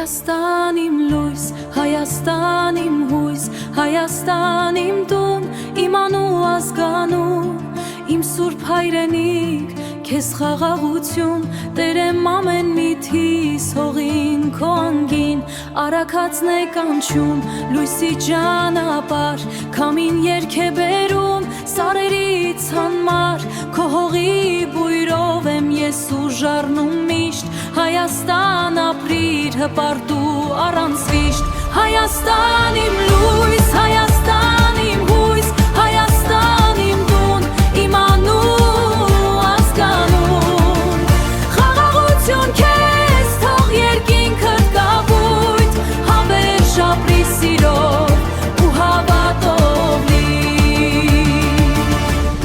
Հայաստան իմ լույս, Հայաստան իմ հույս, Հայաստան իմ տուն, իմանու ազգանու, իմ սուրբ հայրենիք, քեզ խաղաղություն, տերեմ ամեն միթիս, հողին քո անգին, արաքածն է կանչում, լույսի ճանապարհ, քամին երգ է բերում, սարերից հանմար, քո հողի բույրով եմ ես ուժառնում միշտ, Հայաստան ապրիր հպարտու առանց վիշտ, Հայաստան իմ լույս, Հայաստան իմ հույս, Հայաստան իմ տուն, իմանու ազգանուն, խաղաղություն քեզ թող երկինքդ կապույտ, հավերժ ապրի սիրով ու հավատով